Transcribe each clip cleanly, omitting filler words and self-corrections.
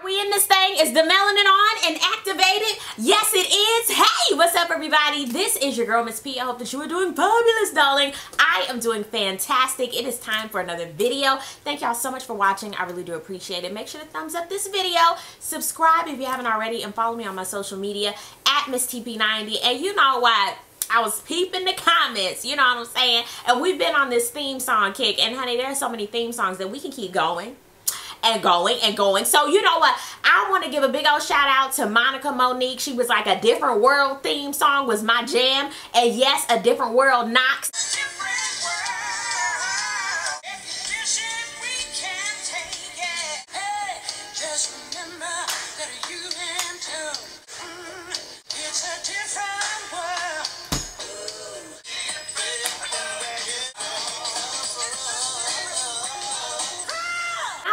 We in this thing? Is the melanin on and activated? Yes, it is. Hey, what's up, everybody? This is your girl, Miss P. I hope that you are doing fabulous, darling. I am doing fantastic. It is time for another video. Thank y'all so much for watching. I really do appreciate it. Make sure to thumbs up this video. Subscribe if you haven't already, and follow me on my social media at MissTP90. And you know what? I was peeping the comments, you know what I'm saying? And we've been on this theme song kick. And honey, there are so many theme songs that we can keep going and going and going. So you know what? I want to give a big old shout out to Monica Monique. She was like, A Different World theme song was my jam. And yes, A Different World knocks.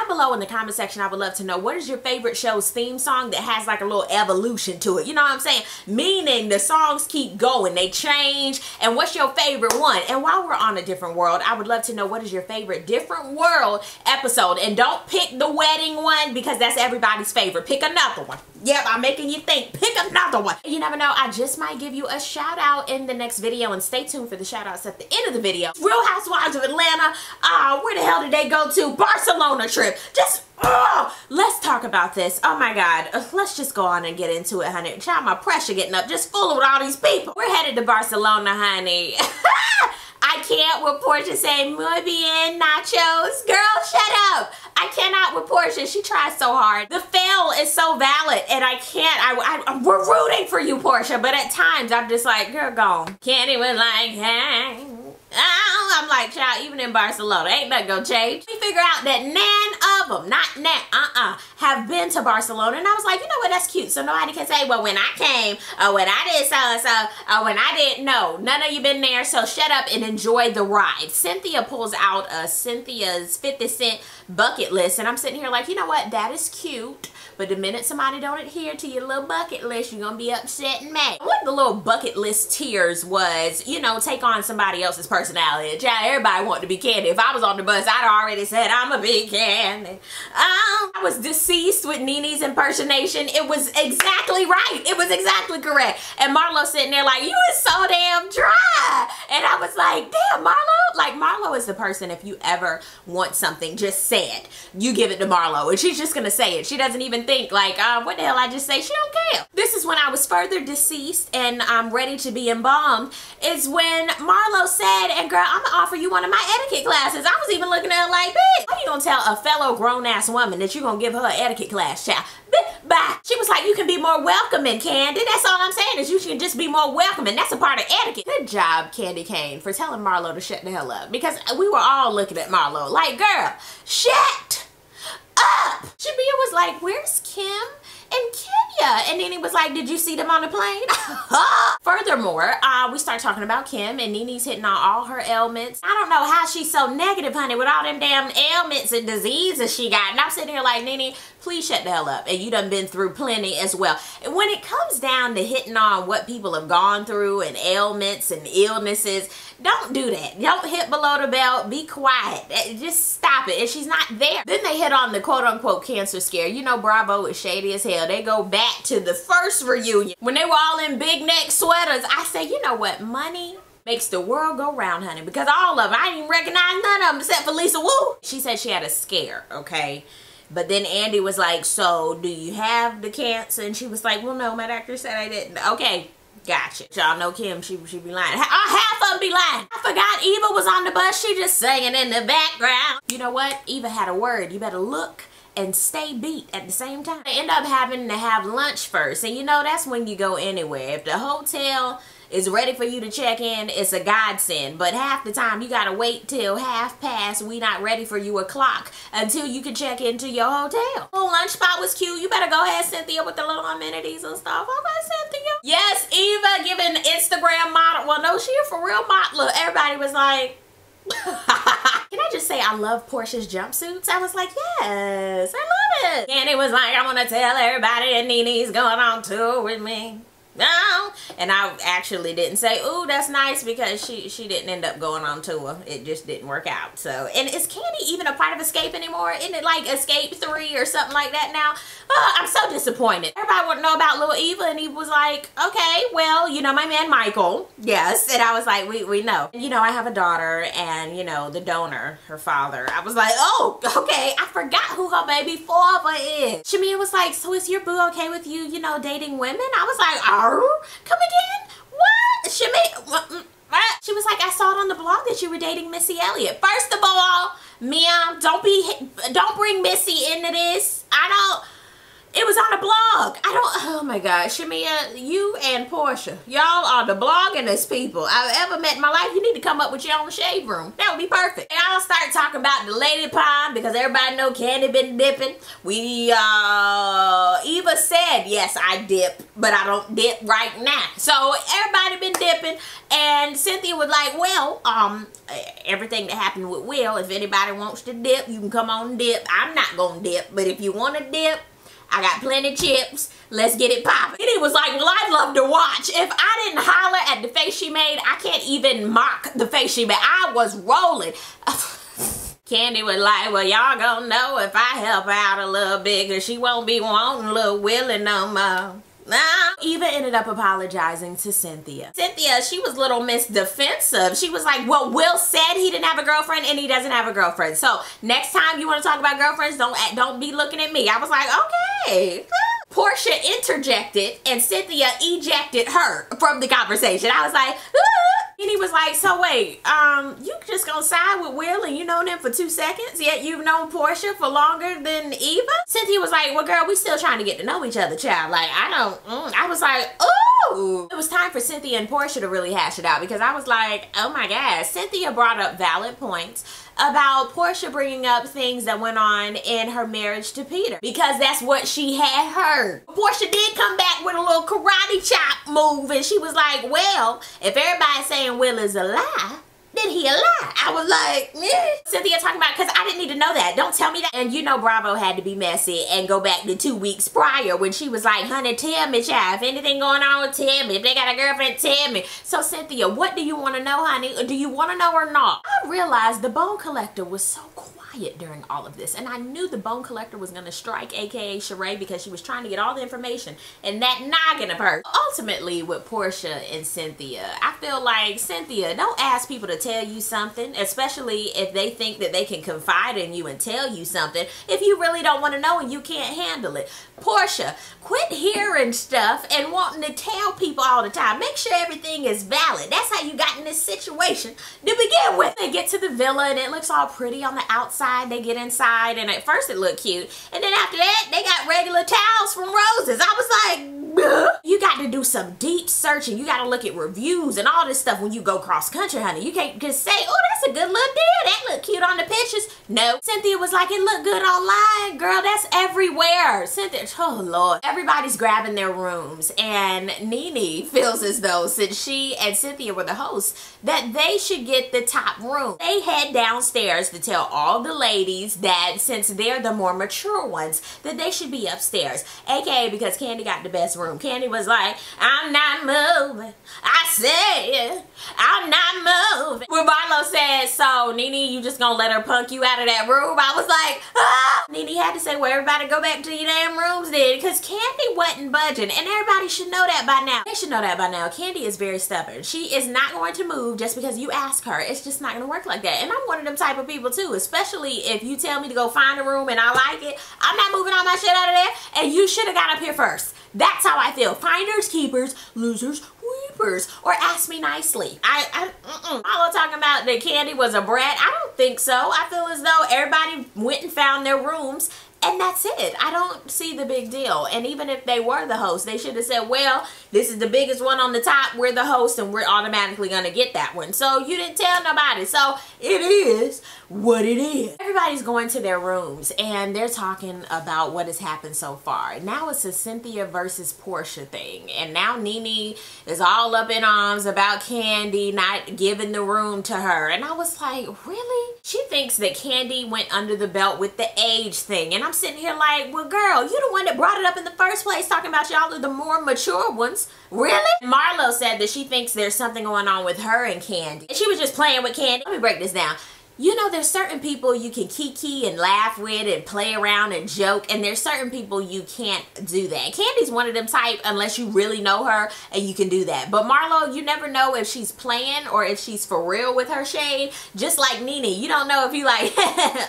Below in the comment section, I would love to know, what is your favorite show's theme song that has like a little evolution to it? You know what I'm saying? Meaning the songs keep going, they change. And what's your favorite one? And while we're on A Different World, I would love to know, what is your favorite Different World episode? And don't pick the wedding one, because that's everybody's favorite. Pick another one. Yep, I'm making you think. Pick another one. You never know, I just might give you a shout out in the next video, and stay tuned for the shout outs at the end of the video. Real Housewives of Atlanta. Where the hell did they go to? Barcelona trip. Just, let's talk about this. Oh my God. Let's just go on and get into it, honey. Child, my pressure getting up just fooling with all these people. We're headed to Barcelona, honey. I can't with Porsha saying, muy bien, nachos. Girl, shut up. I cannot with Porsha. She tries so hard. The fail is so valid, and I can't. We're rooting for you, Porsha, but at times I'm just like, girl, gone. Can't even like hang. I'm like, child, even in Barcelona, ain't nothing gonna change. We figure out that none of them, have been to Barcelona. And I was like, you know what, that's cute. So nobody can say, well, when I came, or when I did so-and-so, or when I didn't know. None of you been there, so shut up and enjoy the ride. Cynthia pulls out Cynthia's 50 cent bucket list. And I'm sitting here like, you know what, that is cute. But the minute somebody don't adhere to your little bucket list, you're gonna be upset and mad. One of the little bucket list tiers was, you know, take on somebody else's personality. Child, everybody wanted to be Candy. If I was on the bus, I'd already said, I'm a big Candy. I was deceased with Nene's impersonation. It was exactly right. It was exactly correct. And Marlo sitting there like, you is so damn dry. And I was like, damn, Marlo. Like, Marlo is the person, if you ever want something, just say it. You give it to Marlo, and she's just gonna say it. She doesn't even think like, what the hell I just say? She don't care. This is when I was further deceased and I'm ready to be embalmed. Is when Marlo said, and girl, I'm gonna offer you one of my etiquette classes. I was even looking at her like, bitch, how you gonna tell a fellow grown-ass woman that you gonna give her an etiquette class, child? Bye. She was like, you can be more welcoming, Candy. That's all I'm saying, is you can just be more welcoming. That's a part of etiquette. Good job, Candy Cane, for telling Marlo to shut the hell up. Because we were all looking at Marlo like, girl, shut up. Shabia was like, where's Kim and Kenya? And then he was like, did you see them on the plane? Furthermore, we start talking about Kim, and Nene's hitting on all her ailments. I don't know how she's so negative, honey, with all them damn ailments and diseases she got. And I'm sitting here like, Nene, please shut the hell up. And you done been through plenty as well. And when it comes down to hitting on what people have gone through and ailments and illnesses, don't do that. Don't hit below the belt. Be quiet. Just stop it. And she's not there. Then they hit on the quote-unquote cancer scare. You know, Bravo is shady as hell. They go back to the first reunion when they were all in big neck sweaters. I say, you know what? Money makes the world go round, honey. Because all of them, I didn't even recognize none of them except for Lisa Wu. She said she had a scare, okay? But then Andy was like, so do you have the cancer? And she was like, well, no, my doctor said I didn't. Okay. Gotcha. Y'all know Kim, she be lying. Half of them be lying. I forgot Eva was on the bus. She just singing in the background. You know what? Eva had a word. You better look and stay beat at the same time. They end up having to have lunch first. And you know, that's when you go anywhere. If the hotel is ready for you to check in, it's a godsend. But half the time you gotta wait till 1/2 we not ready for you o'clock until you can check into your hotel. Little lunch spot was cute. You better go ahead, Cynthia, with the little amenities and stuff. Okay, Cynthia. Yes, Eva giving Instagram model. Well, no, she a for real model. Look, everybody was like, can I just say I love Porsha's jumpsuits? I was like, yes, I love it. And it was like, I want to tell everybody that Nene's going on tour with me. No. And I actually didn't say, ooh, that's nice, because she didn't end up going on tour. It just didn't work out. So, and is Candy even a part of Escape anymore? Isn't it like Escape 3 or something like that now? I'm so disappointed. Everybody wanted to know about Lil Eva, and he was like, okay, well, you know, my man Michael. Yes. And I was like, we know. And, you know, I have a daughter, and, you know, the donor, her father. I was like, oh, okay. I forgot who her baby father is. Shamia was like, so is your boo okay with you, you know, dating women? I was like, oh, come again? What? Shamia, what? She was like, I saw it on the blog that you were dating Missy Elliott. First of all, ma'am, don't bring Missy into this. It was on a blog. Oh my God, Shamia, you and Porsha, y'all are the bloggingest people I've ever met in my life. You need to come up with your own shade room. That would be perfect. And I'll start talking about the lady pond, because everybody know Candy been dipping. Eva said, yes, I dip, but I don't dip right now. So everybody been dipping, and Cynthia was like, well, everything that happened with Will, if anybody wants to dip, you can come on and dip. I'm not gonna dip, but if you want to dip, I got plenty of chips. Let's get it popping. And he was like, well, I'd love to watch. If I didn't holler at the face she made, I can't even mock the face she made. I was rolling. Candy was like, well, y'all gonna know if I help out a little bit, because she won't be wanting little Willie no more. Eva ended up apologizing to Cynthia. Cynthia, she was little Miss Defensive. She was like, well, Will said he didn't have a girlfriend, and he doesn't have a girlfriend. So next time you want to talk about girlfriends, don't be looking at me. I was like, okay. Porsha interjected, and Cynthia ejected her from the conversation. I was like, and he was like, so wait, you just gonna side with Will, and you known him for 2 seconds, yet you've known Porsha for longer than Eva? Cynthia was like, well, girl, we still trying to get to know each other, child. Like, I was like, ooh. It was time for Cynthia and Porsha to really hash it out, because I was like, oh my God. Cynthia brought up valid points about Porsha bringing up things that went on in her marriage to Peter, because that's what she had heard. Porsha did come back with a little karate chop move, and she was like, well, if everybody's saying Will is a lie, then he a lie. I was like, eh. Cynthia talking about, because I didn't need to know that. Don't tell me that. And you know Bravo had to be messy and go back to 2 weeks prior when she was like, honey, tell me, child. If anything going on, tell me. If they got a girlfriend, tell me. So Cynthia, what do you want to know, honey? Or do you want to know or not? I realized the Bone Collector was so quiet during all of this, and I knew the Bone Collector was going to strike, aka Sheree, because she was trying to get all the information in that noggin of hers. Ultimately, with Porsha and Cynthia, I feel like, Cynthia, don't ask people to tell you something, especially if they think that they can confide in you and tell you something, if you really don't want to know and you can't handle it. Porsha, quit hearing stuff and wanting to tell people all the time. Make sure everything is valid. That's how you got in this situation to begin with. They get to the villa, and it looks all pretty on the outside. They get inside, and at first it looked cute, and then after that they got regular towels from Roses. I was like, bleh. You got to do some deep searching. You got to look at reviews and all this stuff when you go cross country, honey. You can't just say, oh, that's a good little deal, that look cute on the pictures. No. Cynthia was like, it looked good online, girl. That's everywhere. Cynthia, oh Lord. Everybody's grabbing their rooms, and Nene feels as though, since she and Cynthia were the hosts, that they should get the top room. They head downstairs to tell all the ladies that, since they're the more mature ones, that they should be upstairs, aka because Candy got the best room. Candy was like, I'm not moving. I said, I'm not moving. When Marlo said, so Nene, you just gonna let her punk you out of that room? I was like, ah. Nene had to say, well, everybody go back to your damn rooms then, because Candy wasn't budging, and everybody should know that by now. They should know that by now. Candy is very stubborn. She is not going to move just because you ask her. It's just not gonna work like that. And I'm one of them type of people too, especially if you tell me to go find a room and I like it. I'm not moving all my shit out of there, and you should have got up here first. That's how I feel. Finders, keepers, losers, weepers, or ask me nicely. I'm talking about that Candy was a brat. I don't think so. I feel as though everybody went and found their rooms, and that's it. I don't see the big deal. And even if they were the host, they should have said, well, this is the biggest one on the top. We're the host, and we're automatically going to get that one. So you didn't tell nobody. So it is what it is. Everybody's going to their rooms, and they're talking about what has happened so far. Now it's a Cynthia versus Porsha thing. And now Nene is all up in arms about Candy not giving the room to her. And I was like, really? She thinks that Candy went under the belt with the age thing. And I'm I'm sitting here like, well, girl, you the one that brought it up in the first place, talking about y'all are the more mature ones. Really? Marlo said that she thinks there's something going on with her and Candy. And she was just playing with Candy. Let me break this down. You know, there's certain people you can kiki and laugh with and play around and joke, and there's certain people you can't do that. Candy's one of them type unless you really know her and you can do that. But Marlo, you never know if she's playing or if she's for real with her shade. Just like Nene, you don't know if you like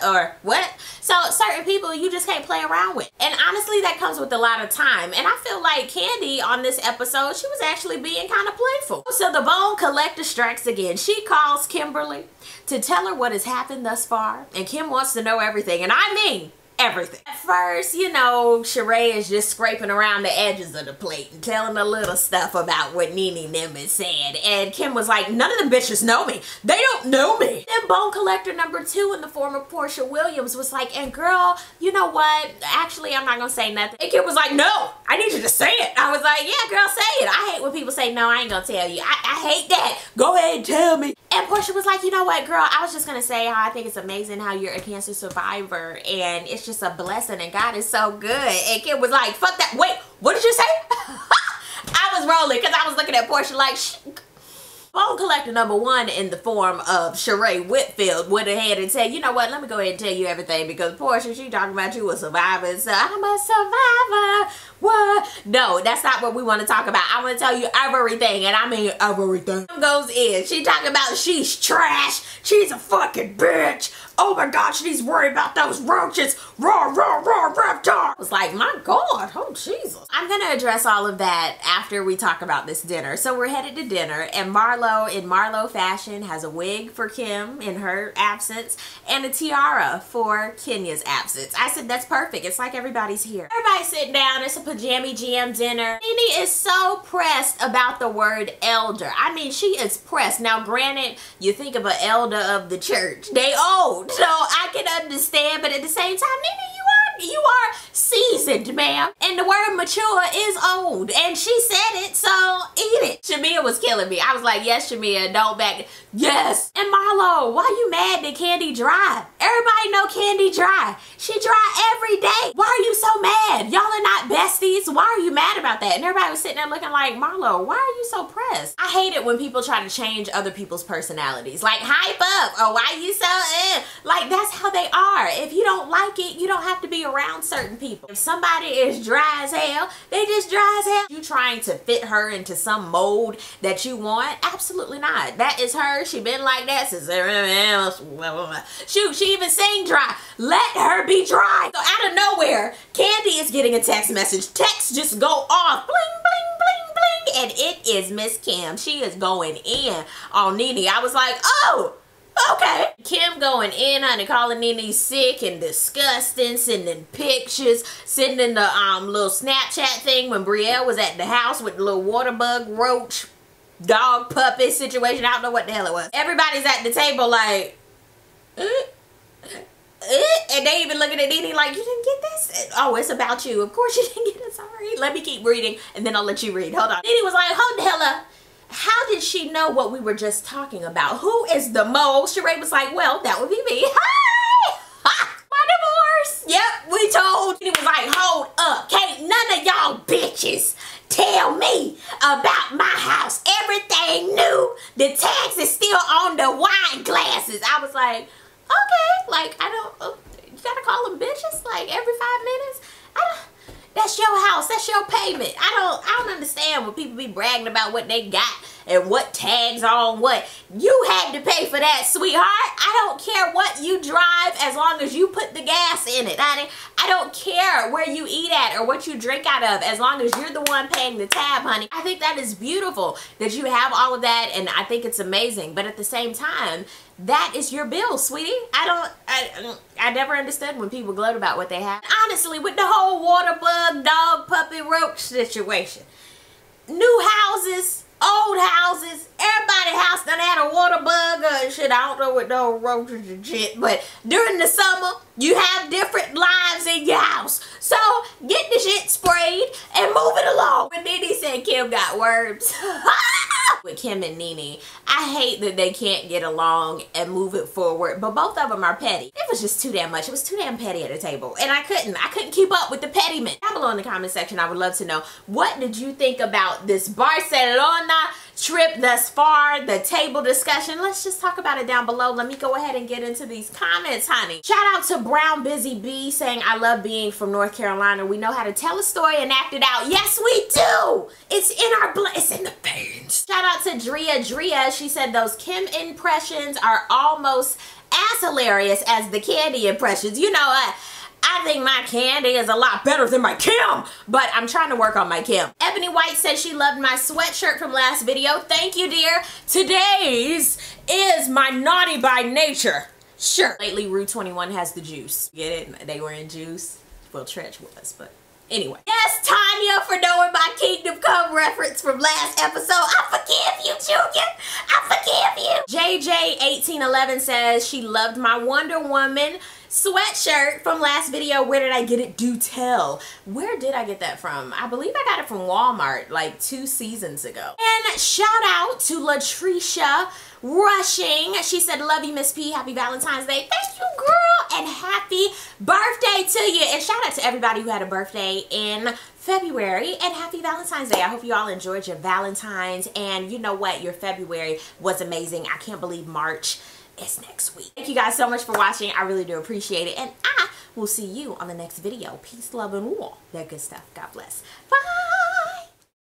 or what. So certain people you just can't play around with. And honestly, that comes with a lot of time. And I feel like Candy on this episode, she was actually being kind of playful. So the bone collector strikes again. She calls Kimberly to tell her what has happened thus far, and Kim wants to know everything, and I mean everything. At first, you know, Sheree is just scraping around the edges of the plate and telling a little stuff about what Nene Nimbus said, and Kim was like, none of them bitches know me. They don't know me. Then bone collector number 2 in the form of Porsha Williams was like, and girl, you know what? Actually, I'm not gonna say nothing. And Kim was like, no, I need you to say it. I was like, yeah, girl, say it. I hate when people say, no, I ain't gonna tell you. I hate that. Go ahead and tell me. And Porsha was like, you know what, girl, I was just gonna say how I think it's amazing how you're a cancer survivor, and it's just a blessing, and God is so good. And Kim was like, fuck that. Wait, what did you say? I was rolling because I was looking at Porsha like, bone collector number 1 in the form of Sheree Whitfield went ahead and said, you know what, let me go ahead and tell you everything, because Porsha, she talking about you a survivor, so I'm a survivor. What? No, that's not what we want to talk about. I want to tell you everything, and I mean everything. Goes in. She talking about she's trash. She's a fucking bitch. Oh my God, she's worried about those roaches. Raw, raw, raw, reptar. I was like, my God, oh Jesus. I'm gonna address all of that after we talk about this dinner. So we're headed to dinner, and Marlo, in Marlo fashion, has a wig for Kim in her absence and a tiara for Kenya's absence. I said, that's perfect. It's like everybody's here. Everybody's sitting down. It's a pajama jam dinner. Nene is so pressed about the word elder. I mean, she is pressed. Now, granted, you think of an elder of the church. They old, so I can understand, but at the same time, Nene, you are seasoned, ma'am. And the word mature is old. And she said it, so eat it. Shamia was killing me. I was like, yes, Shamia, don't back. Yes. And Marlo, why you mad that Candy dry? Everybody know Candy dry. She dry every day. Why are you so mad? Y'all are not besties. Why are you mad about that? And everybody was sitting there looking like, Marlo, why are you so pressed? I hate it when people try to change other people's personalities. Like, hype up. Oh, why you so like, that's how they are. If you don't like it, you don't have to be around certain people. If somebody is dry as hell, they just dry as hell. You trying to fit her into some mold that you want? Absolutely not. That is her. She been like that since shoot, she even sang dry. Let her be dry. So out of nowhere, Candy is getting a text message. Texts just go off. Bling, bling, bling, bling. And it is Miss Kim. She is going in on Nene. I was like, oh, okay. Kim going in, honey, calling Nene sick and disgusting, sending pictures, sending the little Snapchat thing when Brielle was at the house with the little water bug, roach, dog, puppy situation. I don't know what the hell it was. Everybody's at the table like, and they even looking at Nene like, you didn't get this? Oh, it's about you. Of course you didn't get it. Sorry. Let me keep reading and then I'll let you read. Hold on. Nene was like, hold the hell up. How did she know what we were just talking about? Who is the mole? Sheree was like, well, that would be me. Hi! Ha! My divorce. Yep, we told. He was like, hold up. Can't none of y'all bitches tell me about my house. Everything new. The tax is still on the wine glasses. I was like, okay. Like, I don't, you gotta call them bitches like every 5 minutes? That's your house. That's your payment. I don't understand when people be bragging about what they got and what tags on what. You had to pay for that, sweetheart. I don't care what you drive as long as you put the gas in it, honey. I don't care where you eat at or what you drink out of as long as you're the one paying the tab, honey. I think that is beautiful that you have all of that, and I think it's amazing. But at the same time, that is your bill, sweetie. I never understood when people gloat about what they have. Honestly, with the whole water bug, dog, puppy, roach situation. New houses, old houses, everybody's house done had a water bug or shit. I don't know what those roaches and shit, but during the summer, you have different lives in your house. So, get the shit sprayed and move it along. When Nene said Kim got worms, with Kim and Nene. I hate that they can't get along and move it forward, but both of them are petty. It was just too damn much. It was too damn petty at the table, and I couldn't keep up with the pettyment. Down below in the comment section, I would love to know, what did you think about this Barcelona trip thus far, the table discussion? Let's just talk about it down below. Let me go ahead and get into these comments, honey. Shout out to Brown Busy Bee saying, I love being from North Carolina. We know how to tell a story and act it out. Yes, we do. It's in our blood. It's in the veins. Shout out to Drea. She said those Kim impressions are almost as hilarious as the Candy impressions. You know what? I think my Candy is a lot better than my Kim, but I'm trying to work on my Kim. Ebony White says she loved my sweatshirt from last video. Thank you, dear. Today's is my naughty by nature shirt. Lately, Rue 21 has the juice. Get it? They were in juice. Well, Tretch was, but anyway. Yes, Tanya, for knowing my Kingdom Come reference from last episode. I forgive you, Julian. I forgive you. JJ1811 says she loved my Wonder Woman sweatshirt from last video. Where did I get it? Do tell. Where did I get that from? I believe I got it from Walmart like 2 seasons ago. And shout out to Latricia Rushing. She said, love you, Miss P. Happy Valentine's Day. Thank you, girl. And happy birthday to you. And shout out to everybody who had a birthday in February, and happy Valentine's Day. I hope you all enjoyed your Valentine's, and you know what? Your February was amazing. I can't believe March is next week. Thank you guys so much for watching. I really do appreciate it, and I will see you on the next video. Peace, love, and war. That good stuff. God bless. Bye.